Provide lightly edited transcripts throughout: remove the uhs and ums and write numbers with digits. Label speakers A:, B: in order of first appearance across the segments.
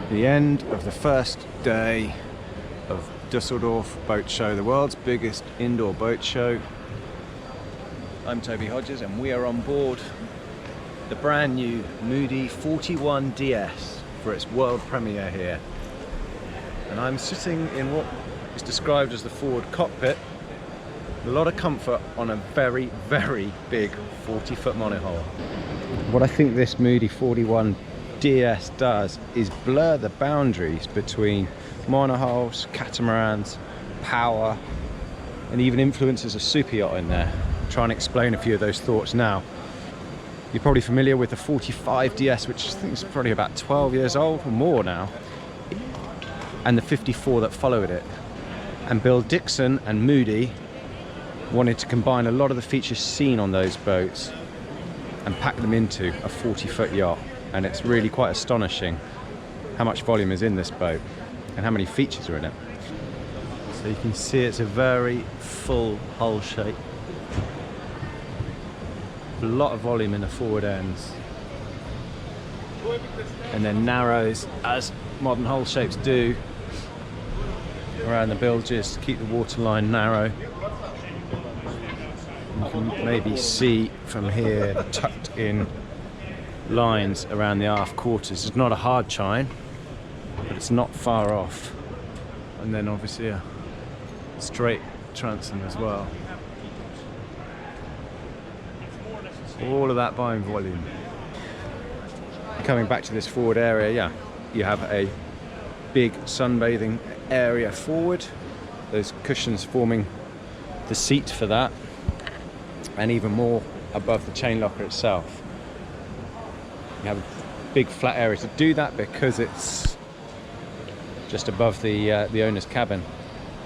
A: The end of the first day of Dusseldorf Boat Show, the world's biggest indoor boat show. I'm Toby Hodges and we are on board the brand new Moody 41DS for its world premiere here. And I'm sitting in what is described as the forward cockpit. A lot of comfort on a very, very big 40-foot monohull. What I think this Moody 41DS does is blur the boundaries between monohulls, catamarans, power, and even influences a super yacht in there. I'll try and explain a few of those thoughts now. You're probably familiar with the 45DS, which I think is probably about 12 years old or more now, and the 54 that followed it. And Bill Dixon and Moody wanted to combine a lot of the features seen on those boats and pack them into a 40-foot yacht. And it's really quite astonishing how much volume is in this boat and how many features are in it. So you can see it's a very full hull shape. A lot of volume in the forward ends. And then narrows, as modern hull shapes do, around the bilges to keep the waterline narrow. You can maybe see from here the tucked in lines around the aft quarters. It's not a hard chine, but it's not far off. And then obviously a straight transom as well. All of that buying volume. Coming back to this forward area, yeah, you have a big sunbathing area forward. Those cushions forming the seat for that, and even more above the chain locker itself. You have a big flat area to do that because it's just above the owner's cabin,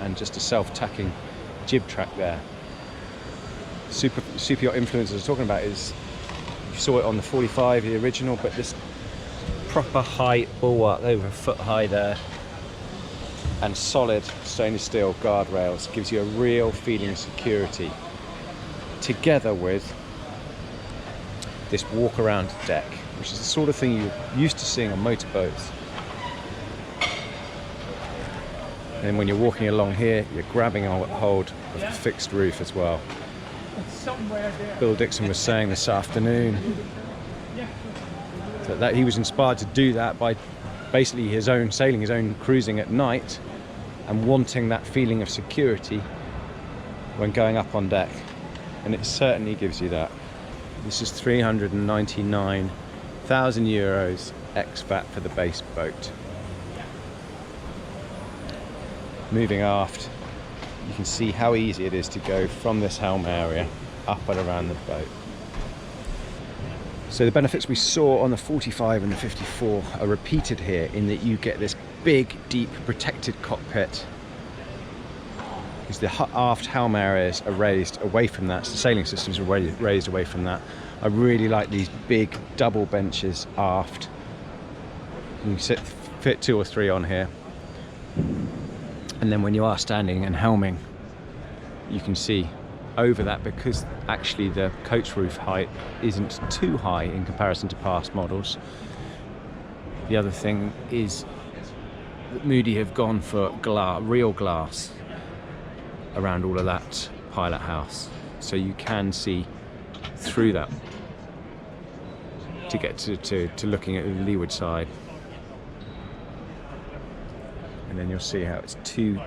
A: and just a self-tacking jib track there. Super yacht influence I was talking about is, you saw it on the 45, the original, but this proper height bulwark over a foot high there, and solid stainless steel guardrails gives you a real feeling of security, together with this walk around deck, which is the sort of thing you're used to seeing on motorboats. And when you're walking along here, you're grabbing a hold of the fixed roof as well. Bill Dixon was saying this afternoon that he was inspired to do that by basically his own sailing, his own cruising at night, and wanting that feeling of security when going up on deck. And it certainly gives you that. This is 399,000 euros ex-VAT for the base boat. Moving aft, you can see how easy it is to go from this helm area up and around the boat. So the benefits we saw on the 45 and the 54 are repeated here, in that you get this big, deep, protected cockpit, because the aft helm areas are raised away from that, so the sailing systems are raised away from that. I really like these big double benches aft. You can fit 2 or 3 on here. And then when you are standing and helming, you can see over that, because actually the coach roof height isn't too high in comparison to past models. The other thing is that Moody have gone for real glass around all of that pilot house, so you can see through that to get to looking at the leeward side. And then you'll see how it's 2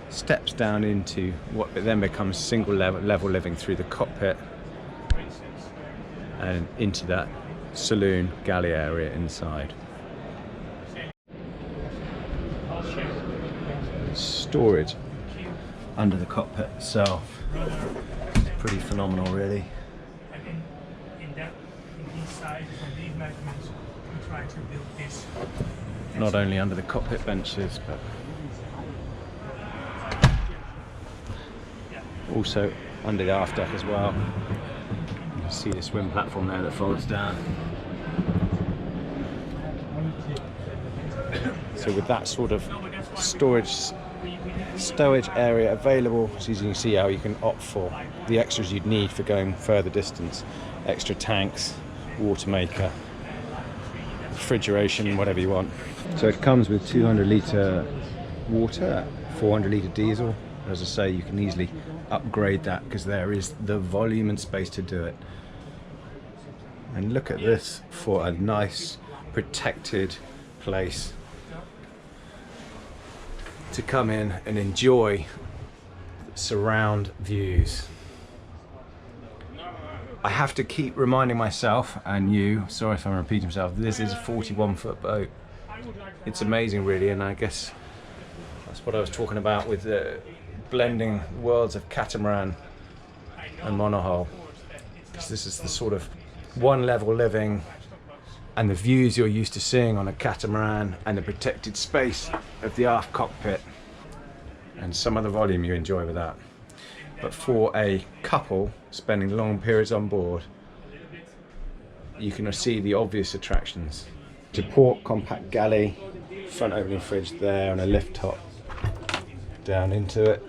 A: steps down into what then becomes single level living through the cockpit and into that saloon galley area inside. Storage under the cockpit itself is pretty phenomenal, really. Not only under the cockpit benches, but also under the aft deck as well. You can see the swim platform there that folds down. So with that sort of stowage area available, so as you can see how you can opt for the extras you'd need for going further distance. Extra tanks, water maker, refrigeration, whatever you want. So it comes with 200 litre water, 400 litre diesel. As I say, you can easily upgrade that because there is the volume and space to do it. And look at this for a nice protected place to come in and enjoy surround views. I have to keep reminding myself and you, sorry if I'm repeating myself, this is a 41-foot boat. It's amazing really, and I guess that's what I was talking about with the blending worlds of catamaran and monohull. Because this is the sort of one level living and the views you're used to seeing on a catamaran and the protected space of the aft cockpit and some of the volume you enjoy with that. But for a couple spending long periods on board, you can see the obvious attractions. To port compact galley, front opening fridge there and a lift top down into it.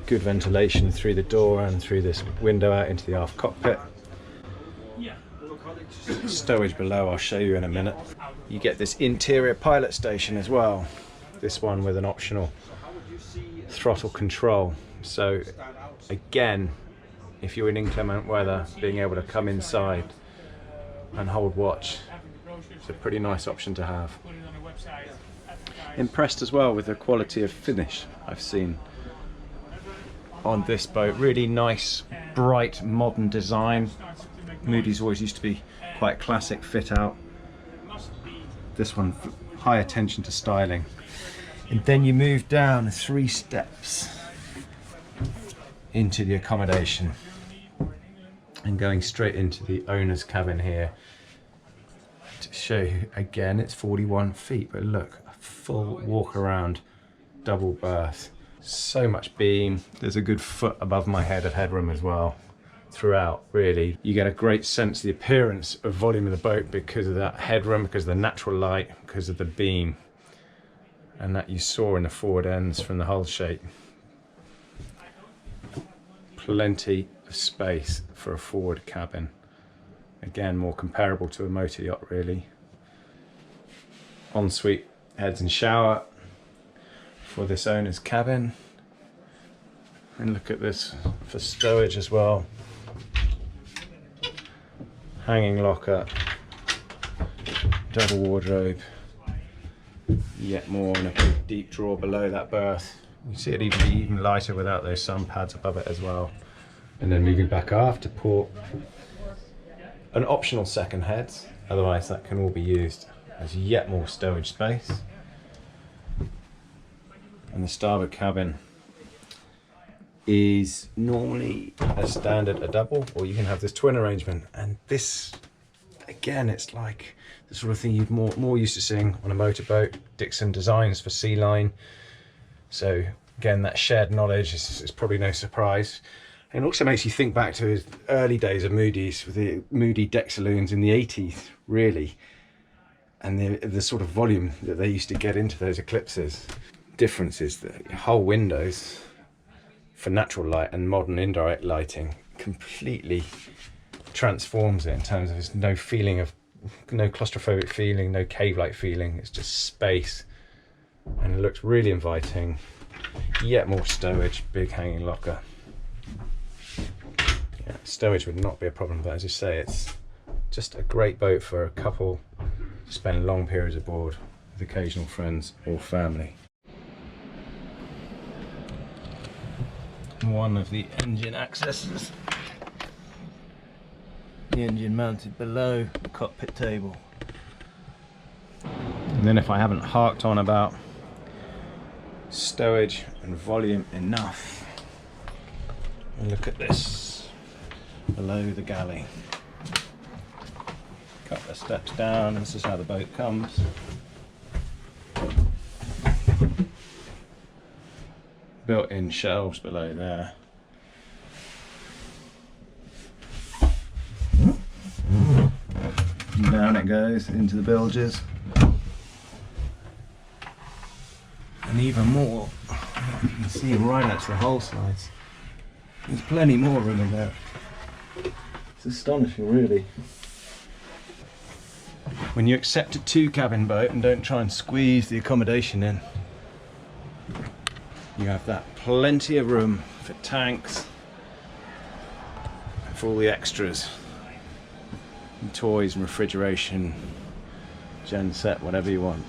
A: Good ventilation through the door and through this window out into the aft cockpit. Stowage below, I'll show you in a minute. You get this interior pilot station as well. This one with an optional throttle control. So again, if you're in inclement weather, being able to come inside and hold watch, it's a pretty nice option to have. Impressed as well with the quality of finish I've seen on this boat. Really nice, bright, modern design. Moody's always used to be quite classic fit out. This one, high attention to styling. And then you move down 3 steps into the accommodation and going straight into the owner's cabin here. To show you again, it's 41 feet, but look, a full walk around double berth. So much beam. There's a good foot above my head of headroom as well throughout. Really, you get a great sense of the appearance of volume of the boat because of that headroom, because of the natural light, because of the beam, and that you saw in the forward ends from the hull shape. Plenty of space for a forward cabin. Again, more comparable to a motor yacht really. Ensuite heads and shower for this owner's cabin. And look at this for stowage as well. Hanging locker, double wardrobe, yet more in a big deep drawer below that berth. You see it even lighter without those sun pads above it as well. And then moving back aft to port, an optional second heads, otherwise that can all be used as yet more stowage space. And the starboard cabin is normally a standard, a double, or you can have this twin arrangement. And this, again, it's like the sort of thing you'd more used to seeing on a motorboat. Dixon designs for sea line. So again, that shared knowledge is probably no surprise. And it also makes you think back to his early days of Moody's, with the Moody deck saloons in the 80s, really. And the sort of volume that they used to get into those eclipses. Difference is the whole windows for natural light and modern indirect lighting completely transforms it in terms of there's no feeling of, no claustrophobic feeling, no cave-like feeling. It's just space, and it looks really inviting. Yet more stowage, big hanging locker. Yeah, stowage would not be a problem, but as you say, it's just a great boat for a couple to spend long periods aboard with occasional friends or family. One of the engine accesses. The engine mounted below the cockpit table. And then if I haven't harked on about stowage and volume enough, look at this below the galley. Couple of steps down, this is how the boat comes. Built-in shelves below there. And down it goes into the bilges. And even more, you can see right out to the hull sides. There's plenty more room in there. It's astonishing, really. when you accept a 2-cabin boat and don't try and squeeze the accommodation in, you have that plenty of room for tanks, for all the extras, and toys and refrigeration, gen set, whatever you want.